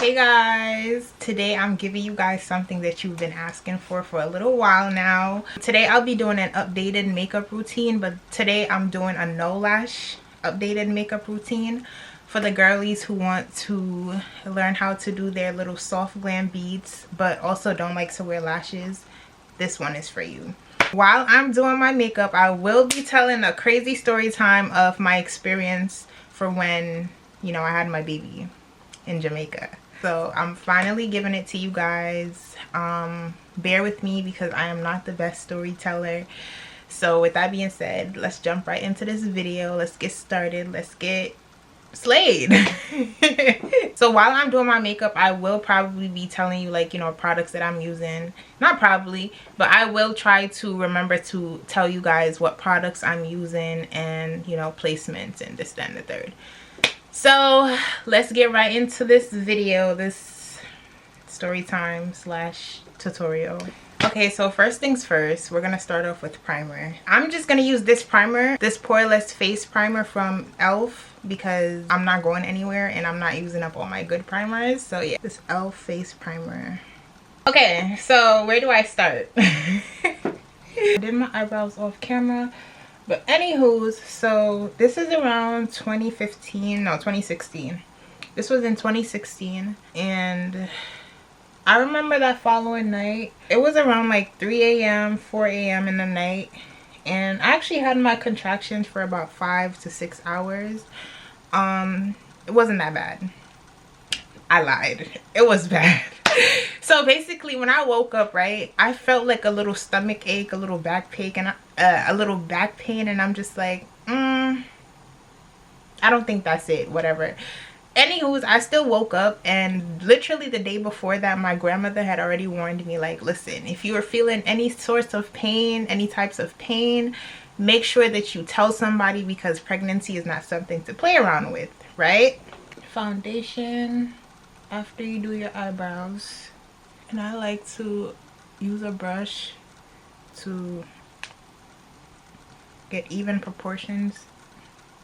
Hey guys, today I'm giving you guys something that you've been asking for a little while now. Today I'll be doing an updated makeup routine, but today I'm doing a no lash updated makeup routine for the girlies who want to learn how to do their little soft glam beads but also don't like to wear lashes. This one is for you. While I'm doing my makeup, I will be telling a crazy story time of my experience for when, you know, I had my baby in Jamaica. So I'm finally giving it to you guys. Bear with me because I am not the best storyteller. So with that being said, let's jump right into this video. Let's get started. Let's get slayed. So while I'm doing my makeup, I will probably be telling you, like, you know, products that I'm using. Not probably, but I will try to remember to tell you guys what products I'm using and, you know, placements and this, that, and the third. So let's get right into this video, this story time slash tutorial. Okay, so first things first, we're gonna start off with primer. I'm just gonna use this primer, this poreless face primer from elf, because I'm not going anywhere and I'm not using up all my good primers. So yeah, this elf face primer. Okay, so where do I start? I did my eyebrows off camera. But anywho's, so this is around 2016. This was in 2016, and I remember that following night, it was around like 3 a.m., 4 a.m. in the night, and I actually had my contractions for about 5 to 6 hours. It wasn't that bad. I lied. It was bad. So basically when I woke up, right, I felt like a little stomach ache, a little back pain, and I'm just like, I don't think that's it, whatever. Anywho's, I still woke up, and literally the day before that, my grandmother had already warned me, like, listen, if you are feeling any sorts of pain, any types of pain, make sure that you tell somebody, because pregnancy is not something to play around with, right? Foundation after you do your eyebrows, and I like to use a brush to get even proportions.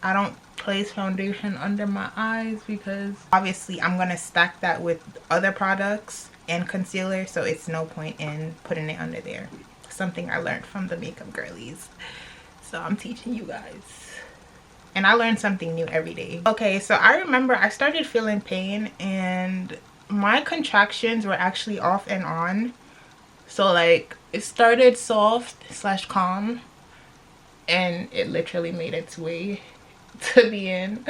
I don't place foundation under my eyes because obviously I'm gonna stack that with other products and concealer, so it's no point in putting it under there. Something I learned from the makeup girlies, so I'm teaching you guys, and I learn something new every day. Okay, so I remember I started feeling pain and my contractions were actually off and on. So like it started soft slash calm, and it literally made its way to the end.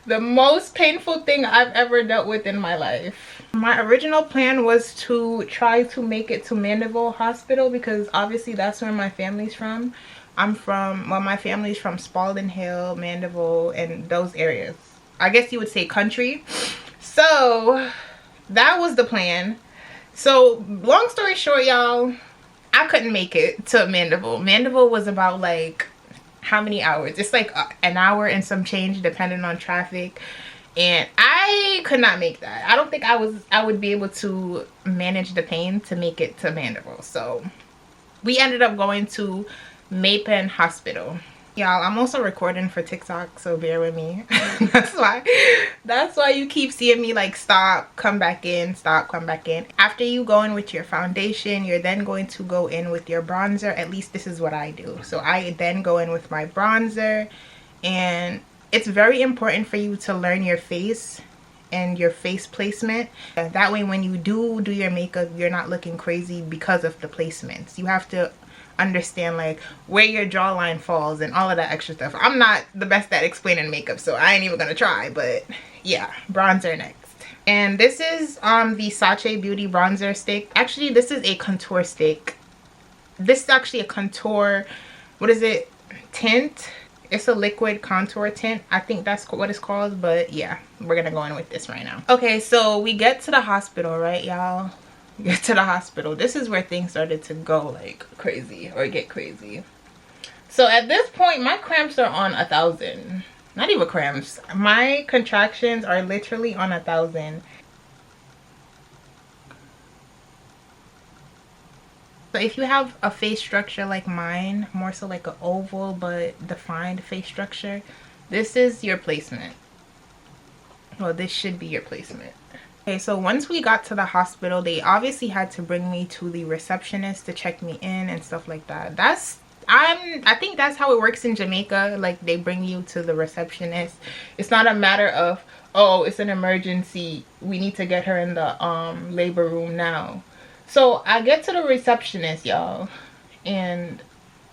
The most painful thing I've ever dealt with in my life. My original plan was to try to make it to Mandeville Hospital because obviously that's where my family's from. My family's from Spalding Hill, Mandeville, and those areas. I guess you would say country. So that was the plan. So long story short, y'all, I couldn't make it to Mandeville. Mandeville was about like how many hours? It's like an hour and some change depending on traffic, and I could not make that. I don't think I would be able to manage the pain to make it to Mandeville. So we ended up going to Mapen Hospital. Y'all, I'm also recording for TikTok, so bear with me. that's why you keep seeing me like stop, come back in, stop, come back in. After you go in with your foundation, you're then going to go in with your bronzer. At least this is what I do. So I then go in with my bronzer, and it's very important for you to learn your face and your face placement. That way when you do your makeup, you're not looking crazy because of the placements. You have to understand like where your jawline falls and all of that extra stuff. I'm not the best at explaining makeup, so I ain't even gonna try, but yeah, bronzer next. And this is the Sache Beauty bronzer stick. Actually, this is a contour stick. This is actually a contour, what is it, tint? It's a liquid contour tint. I think that's what it's called, but yeah, we're gonna go in with this right now. Okay, so we get to the hospital, right, y'all? Get to the hospital. This is where things started to go like crazy, or get crazy. So at this point, my cramps are on 1,000. Not even cramps. My contractions are literally on 1,000. So if you have a face structure like mine, more so like an oval but defined face structure, this is your placement. Well, this should be your placement. Okay, so once we got to the hospital, they obviously had to bring me to the receptionist to check me in and stuff like that. I think that's how it works in Jamaica. Like, they bring you to the receptionist. It's not a matter of, oh, it's an emergency, we need to get her in the labor room now. So I get to the receptionist, y'all, and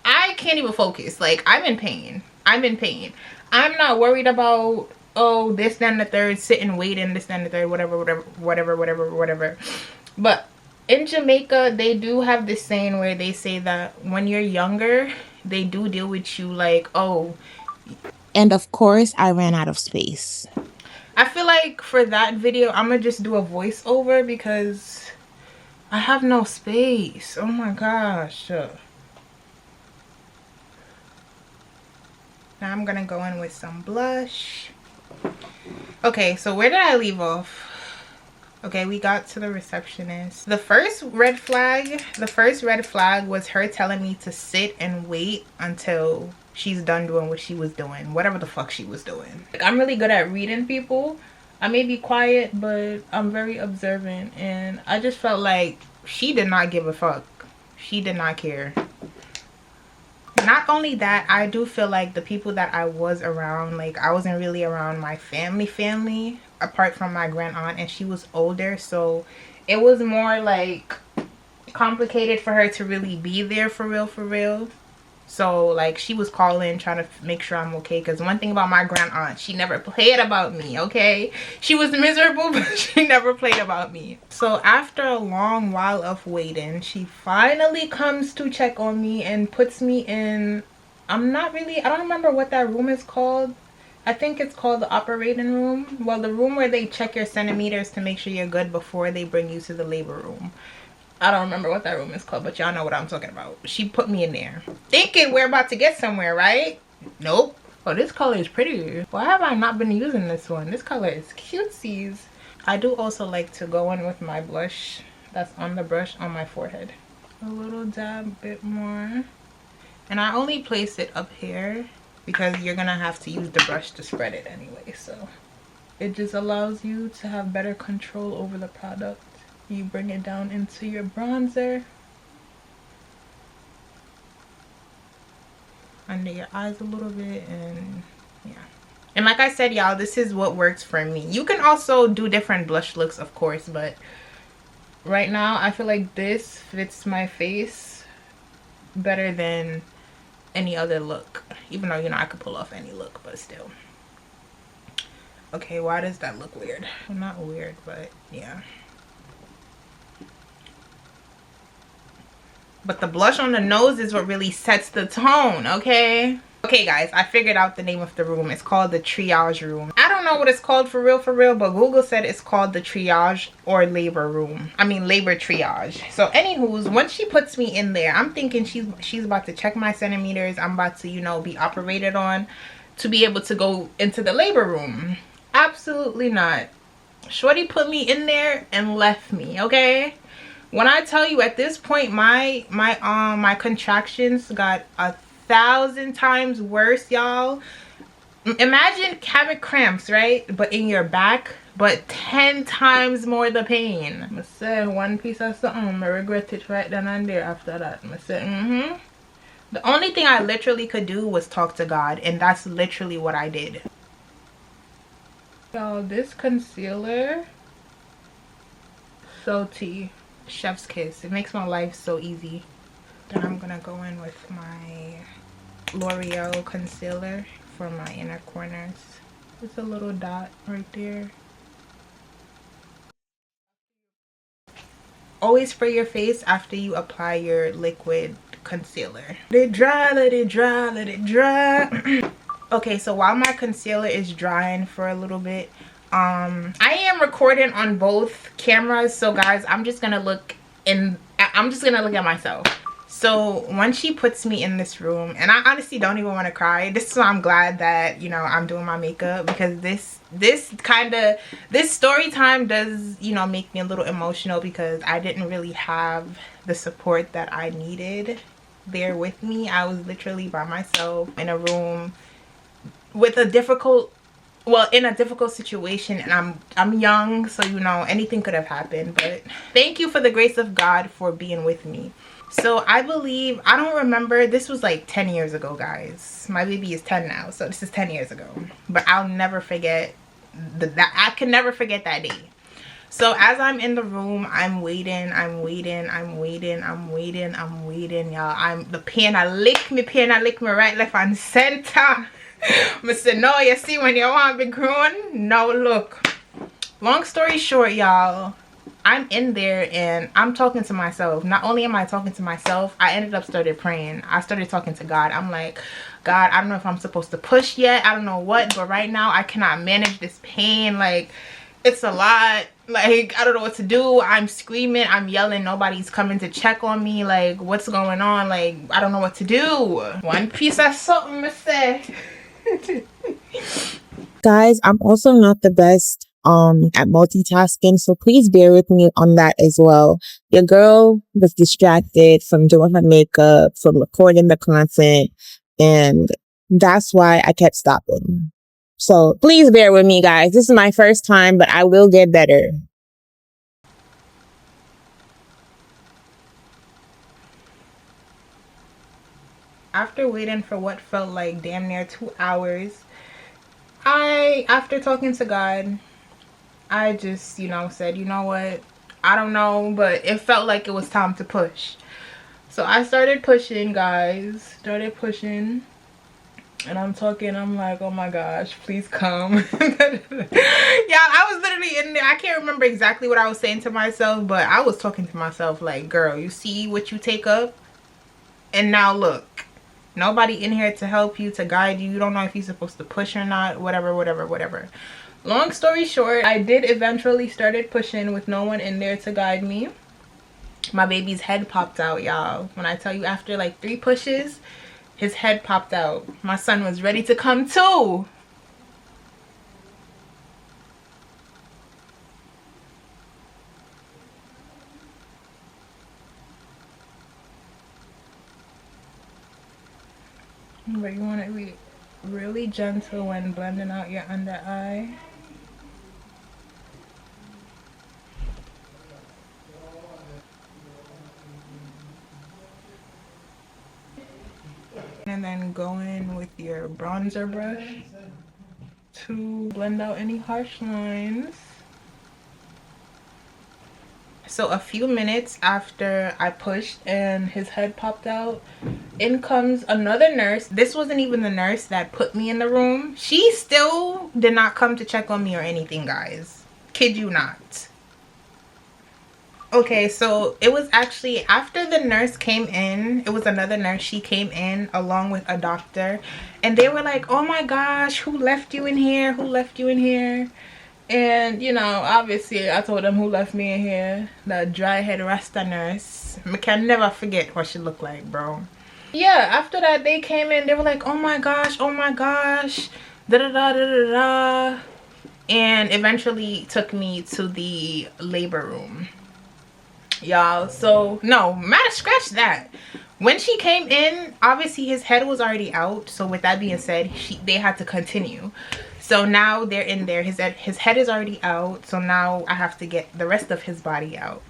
I can't even focus. Like, I'm in pain. I'm in pain. I'm not worried about, oh, this, then the third, sitting, waiting, this, then the third, whatever. But in Jamaica, they do have this saying where they say that when you're younger, they do deal with you like, oh. And of course, I ran out of space. I feel like for that video, I'm gonna just do a voiceover because I have no space. Oh my gosh. Now I'm gonna go in with some blush. Okay, so where did I leave off? Okay, we got to the receptionist. The first red flag was her telling me to sit and wait until she's done doing what she was doing, whatever the fuck she was doing. Like, I'm really good at reading people. I may be quiet, but I'm very observant, and I just felt like she did not give a fuck. She did not care. Not only that, I do feel like the people that I was around, like, I wasn't really around my family apart from my grand aunt, and she was older, so it was more like complicated for her to really be there for real. So like, she was calling trying to make sure I'm okay, because one thing about my grand aunt, she never played about me. Okay, she was miserable, but she never played about me. So after a long while of waiting, she finally comes to check on me and puts me in, I don't remember what that room is called. I think it's called the operating room. Well, the room where they check your centimeters to make sure you're good before they bring you to the labor room. I don't remember what that room is called, but y'all know what I'm talking about. She put me in there thinking we're about to get somewhere, right? Nope. Oh, this color is pretty. Why have I not been using this one? This color is cutesies. I do also like to go in with my blush that's on the brush on my forehead. A little dab, bit more. And I only place it up here because you're gonna have to use the brush to spread it anyway. So it just allows you to have better control over the product. You bring it down into your bronzer, under your eyes a little bit, and yeah. And like I said, y'all, this is what works for me. You can also do different blush looks, of course, but right now I feel like this fits my face better than any other look, even though, you know, I could pull off any look, but still. Okay, why does that look weird? Well, not weird, but yeah. But the blush on the nose is what really sets the tone, okay? Okay, guys, I figured out the name of the room. It's called the triage room. I don't know what it's called for real, but Google said it's called the triage or labor room. I mean, labor triage. So, anywho's, once she puts me in there, I'm thinking she's about to check my centimeters. I'm about to, you know, be operated on to be able to go into the labor room. Absolutely not. Shorty put me in there and left me, okay? When I tell you, at this point, my contractions got 1,000 times worse, y'all. Imagine having cramps, right? But in your back, but 10 times more the pain. I said one piece of something, I regret it right then and there after that. I said, The only thing I literally could do was talk to God, and that's literally what I did. Y'all, this concealer, so tea. Chef's kiss. It makes my life so easy. Then I'm gonna go in with my L'Oreal concealer for my inner corners. Just a little dot right there. Always spray your face after you apply your liquid concealer. Let it dry, let it dry, let it dry. Okay, so while my concealer is drying for a little bit, I am recording on both cameras, so guys, I'm just gonna look at myself. So once she puts me in this room, and I honestly don't even want to cry. This is why I'm glad that, you know, I'm doing my makeup, because this story time does, you know, make me a little emotional, because I didn't really have the support that I needed there with me. I was literally by myself in a room with a difficult well, in a difficult situation, and I'm young, so you know anything could have happened. But thank you for the grace of God for being with me. So I believe, I don't remember, this was like 10 years ago, guys. My baby is 10 now, so this is 10 years ago. But I'll never forget that. I can never forget that day. So as I'm in the room, I'm waiting, y'all. I'm the pain, I lick me right, left, and center. Mr. No, you see when you want to be grown? No, look. Long story short, y'all, I'm in there and I'm talking to myself. Not only am I talking to myself, I ended up started praying. I started talking to God. I'm like, God, I don't know if I'm supposed to push yet. I don't know what, but right now I cannot manage this pain. Like, it's a lot. Like, I don't know what to do. I'm screaming, I'm yelling, nobody's coming to check on me. Like, what's going on? Like, I don't know what to do. One piece of something to say. Guys, I'm also not the best at multitasking, so please bear with me on that as well. Your girl was distracted from doing her makeup, from recording the content, and that's why I kept stopping. So please bear with me, guys. This is my first time, but I will get better. After waiting for what felt like damn near 2 hours, after talking to God, I just, said, you know what? I don't know, but it felt like it was time to push. So I started pushing, guys. Started pushing. And I'm talking, I'm like, oh my gosh, please come. Yeah, I was literally in there. I can't remember exactly what I was saying to myself, but I was talking to myself like, girl, you see what you take up? And now look, nobody in here to help you, to guide you. You don't know if you're supposed to push or not, whatever. Long story short, I did eventually started pushing with no one in there to guide me. My baby's head popped out, y'all. When I tell you, after like 3 pushes, his head popped out. My son was ready to come too. But you want to be really gentle when blending out your under eye. And then go in with your bronzer brush to blend out any harsh lines. So a few minutes after I pushed and his head popped out, in comes another nurse. This wasn't even the nurse that put me in the room. She still did not come to check on me or anything, guys. Kid you not. Okay, so it was actually after the nurse came in, it was another nurse. She came in along with a doctor, and they were like, oh my gosh, who left you in here? Who left you in here? And obviously I told them who left me in here. The dry head rasta nurse. I can never forget what she looked like, bro. Yeah, after that they came in, they were like, oh my gosh, da da da da da da, and eventually took me to the labor room, y'all. So no matter, scratch that. When she came in, obviously his head was already out, so with that being said, they had to continue. So now they're in there. His head is already out, so now I have to get the rest of his body out.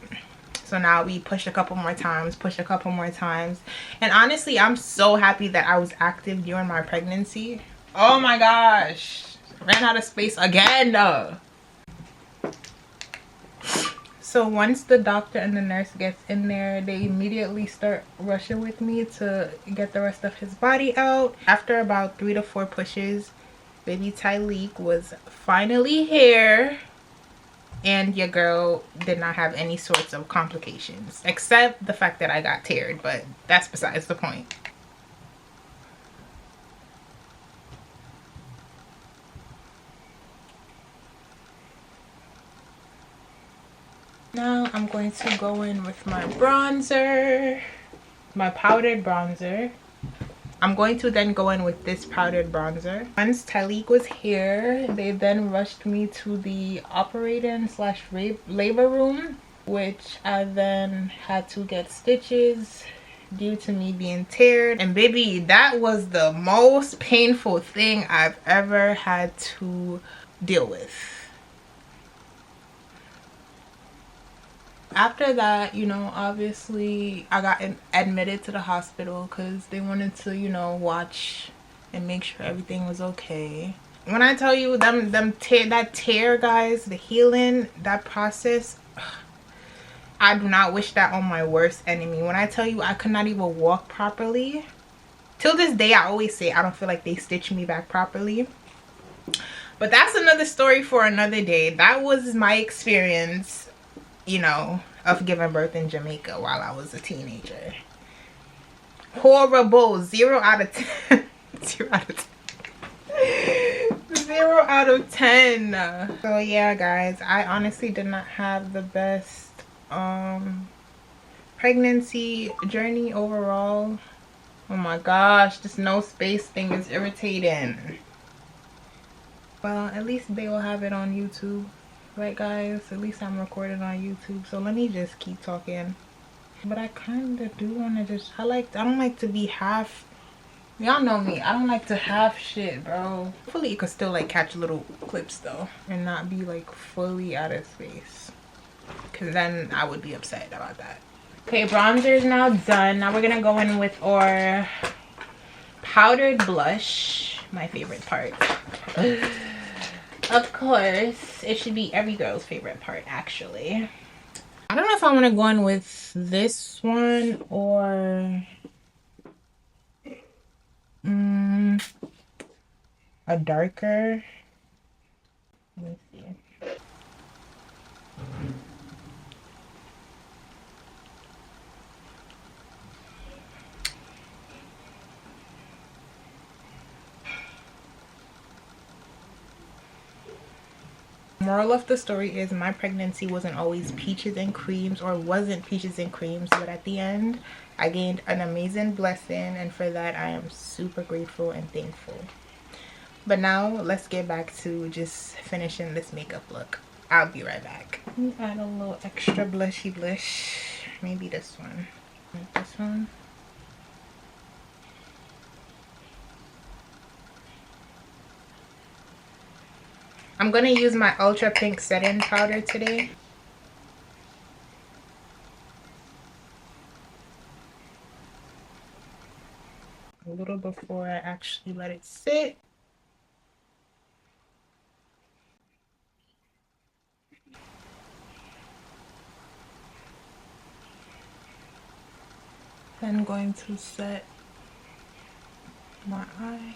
So now we push a couple more times, and honestly I'm so happy that I was active during my pregnancy. Oh my gosh, ran out of space again. So once the doctor and the nurse gets in there, they immediately start rushing with me to get the rest of his body out. After about 3 to 4 pushes, baby Tyleek was finally here, and your girl did not have any sorts of complications except the fact that I got teared, but that's besides the point. Now I'm going to go in with my bronzer, my powdered bronzer. I'm going to then go in with this powdered bronzer. Once Tyleek was here, they then rushed me to the operating / labor room, which I then had to get stitches, due to me being tired. And baby, that was the most painful thing I've ever had to deal with. After that, you know, obviously I got admitted to the hospital because they wanted to, you know, watch and make sure everything was okay. When I tell you that tear, guys, the healing, that process, I do not wish that on my worst enemy. When I tell you I could not even walk properly, till this day I always say I don't feel like they stitched me back properly. But that's another story for another day. That was my experience, you know, of giving birth in Jamaica while I was a teenager. Horrible. 0 out of 10. 0 out of 10. 0 out of 10. So yeah, guys, I honestly did not have the best pregnancy journey overall. Oh my gosh, this no space thing is irritating. Well, at least they will have it on YouTube, right guys? At least I'm recording on YouTube, so let me just keep talking. But I kind of do want to just, I don't like to be half, y'all know me, I don't like to half shit, bro. Hopefully you could still like catch little clips though and not be like fully out of space, because then I would be upset about that. Okay, bronzer is now done. Now we're gonna go in with our powdered blush, my favorite part. Of course, it should be every girl's favorite part, actually. I don't know if I want to go in with this one or a darker. Let me see. Moral of the story is my pregnancy wasn't always peaches and creams, or wasn't peaches and creams, but at the end I gained an amazing blessing, and for that I am super grateful and thankful. But now let's get back to just finishing this makeup look. I'll be right back. Let me add a little extra blushy blush. Maybe this one. Like this one. I'm gonna use my ultra pink setting powder today. A little before I actually let it sit. Then going to set my eye.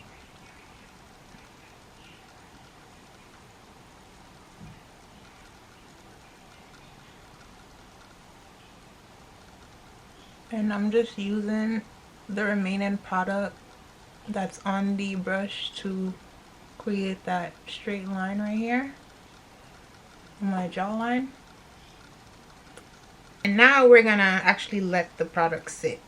And I'm just using the remaining product that's on the brush to create that straight line right here on my jawline. And now we're gonna actually let the product sit.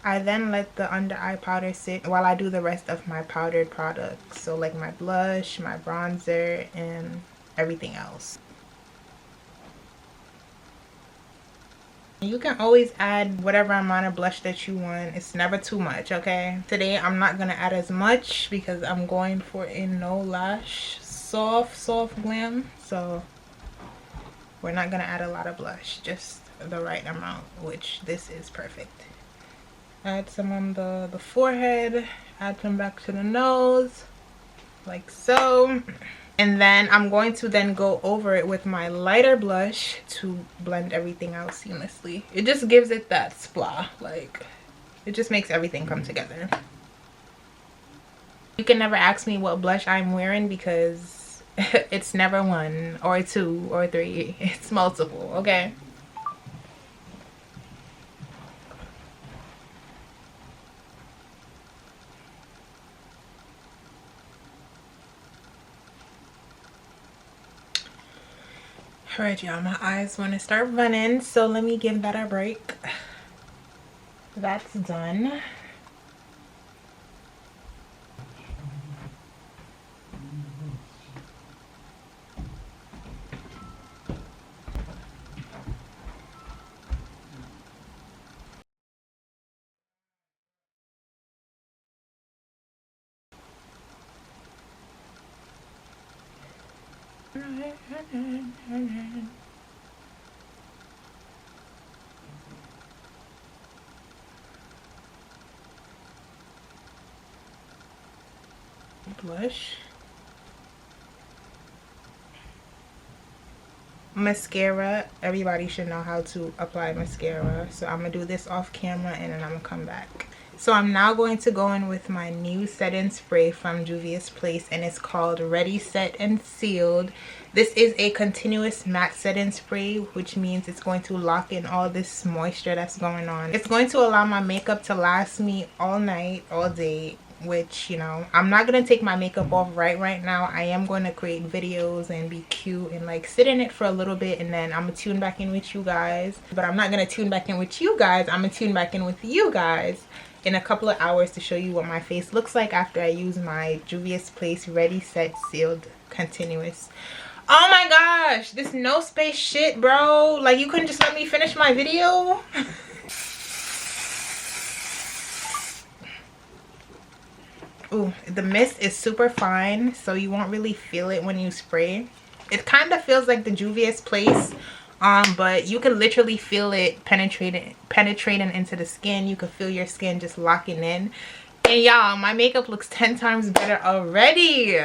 I then let the under eye powder sit while I do the rest of my powdered products. So like my blush, my bronzer, and everything else. You can always add whatever amount of blush that you want. It's never too much, okay? Today I'm not gonna add as much because I'm going for a no lash soft glam. So we're not gonna add a lot of blush, just the right amount, which this is perfect. Add some on the forehead, add some back to the nose, like so. And then I'm going to then go over it with my lighter blush to blend everything out seamlessly. It just gives it that splat, like it just makes everything come together. You can never ask me what blush I'm wearing because it's never 1 or 2 or 3, it's multiple, okay? Alright, y'all, my eyes want to start running, so let me give that a break. That's done. Blush. Mascara. Everybody should know how to apply mascara. So I'm gonna do this off camera and then I'm gonna come back. So I'm now going to go in with my new set-in spray from Juvia's Place, and it's called Ready, Set, and Sealed. This is a continuous matte set-in spray, which means it's going to lock in all this moisture that's going on. It's going to allow my makeup to last me all night, all day, which, you know, I'm not gonna take my makeup off right now. I am going to create videos and be cute and like sit in it for a little bit, and then I'm gonna tune back in with you guys. But I'm not gonna tune back in with you guys, I'm gonna tune back in with you guys in a couple of hours to show you what my face looks like after I use my Juvia's Place Ready, Set, Sealed Continuous. Oh my gosh, this no space shit, bro. Like, you couldn't just let me finish my video? Ooh, the mist is super fine, so you won't really feel it when you spray. It kind of feels like the Juvia's Place, but you can literally feel it penetrating into the skin. You can feel your skin just locking in. And y'all, my makeup looks 10 times better already.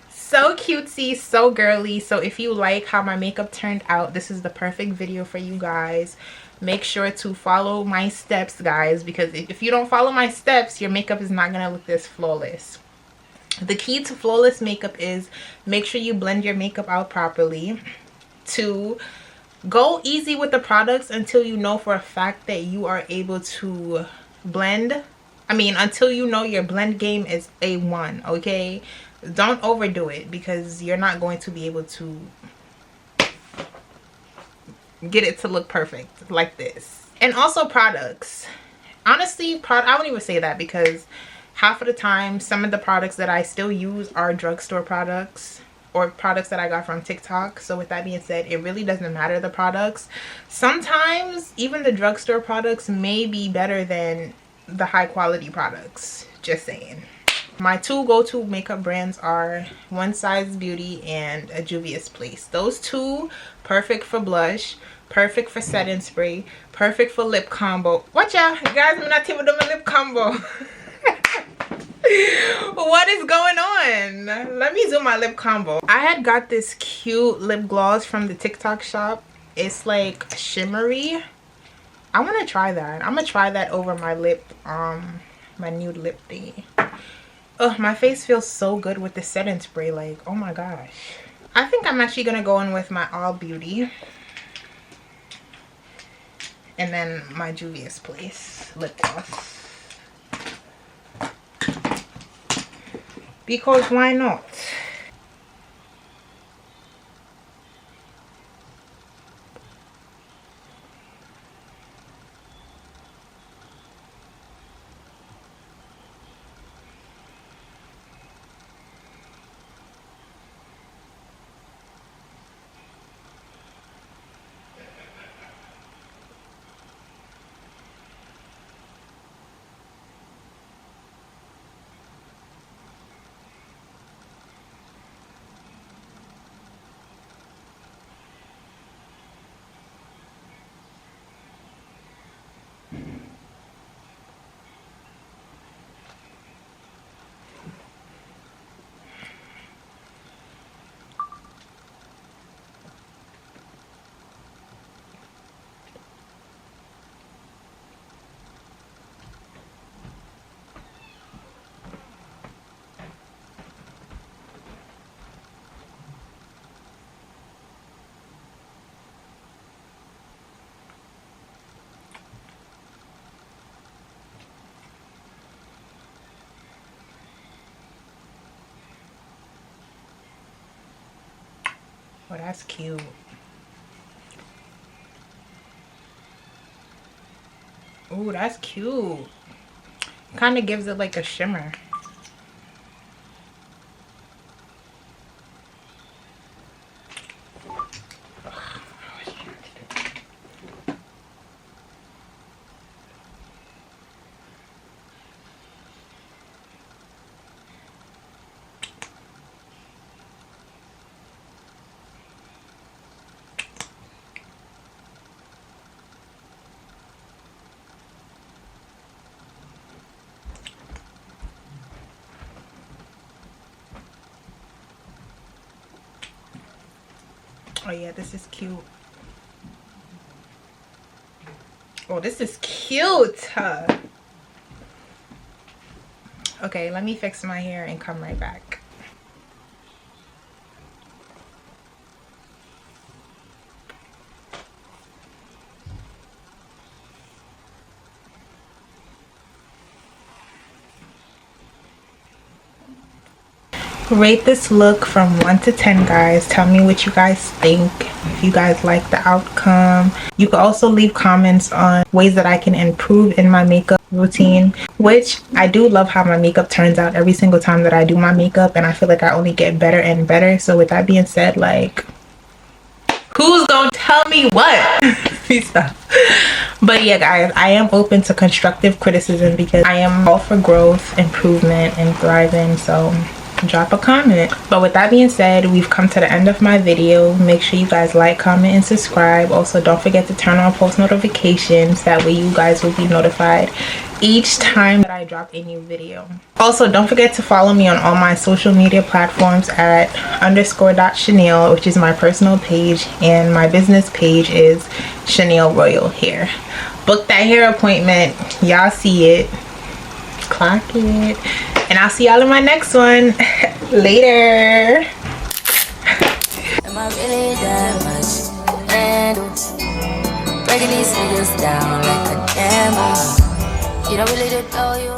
So cutesy, so girly. So if you like how my makeup turned out, this is the perfect video for you guys. Make sure to follow my steps, guys, because if you don't follow my steps, your makeup is not gonna look this flawless. The key to flawless makeup is make sure you blend your makeup out properly. 2, go easy with the products until you know for a fact that you are able to blend. I mean, until you know your blend game is A1, okay? Don't overdo it, because you're not going to be able to get it to look perfect like this. And also products. Honestly, I wouldn't even say that, because half of the time some of the products that I still use are drugstore products or products that I got from TikTok. So with that being said, it really doesn't matter the products. Sometimes even the drugstore products may be better than the high quality products. Just saying. My 2 go-to makeup brands are One Size Beauty and a Juvia's Place. Those 2, perfect for blush, perfect for setting spray, perfect for lip combo. Watch out, guys, I'm not even doing my lip combo. What is going on? Let me do my lip combo. I had got this cute lip gloss from the TikTok shop. It's like shimmery. I want to try that. I'm gonna try that over my lip, my nude lip thingy. Oh, my face feels so good with the setting spray. Like, oh my gosh. I think I'm actually gonna go in with my All Beauty and then my Juvia's Place lip gloss, because why not? Oh, that's cute. Oh, that's cute. Kind of gives it like a shimmer. Oh yeah, this is cute. Oh, this is cute. Okay, let me fix my hair and come right back. Rate this look from 1 to 10, guys. Tell me what you guys think, if you guys like the outcome. You can also leave comments on ways that I can improve in my makeup routine, which I do love how my makeup turns out every single time that I do my makeup, and I feel like I only get better and better. So with that being said, like, who's gonna tell me what? Please stop. But yeah, guys, I am open to constructive criticism because I am all for growth, improvement, and thriving. So drop a comment. But with that being said, we've come to the end of my video. Make sure you guys like, comment, and subscribe. Also, don't forget to turn on post notifications. That way you guys will be notified each time that I drop a new video. Also, don't forget to follow me on all my social media platforms at _.Chanel, which is my personal page, and my business page is Chanel Royal Hair. Book that hair appointment. Y'all see it. Clock it. And I'll see y'all in my next one. Later. Am I really that much to handle? Breaking these figures down like a demo. You don't really know you.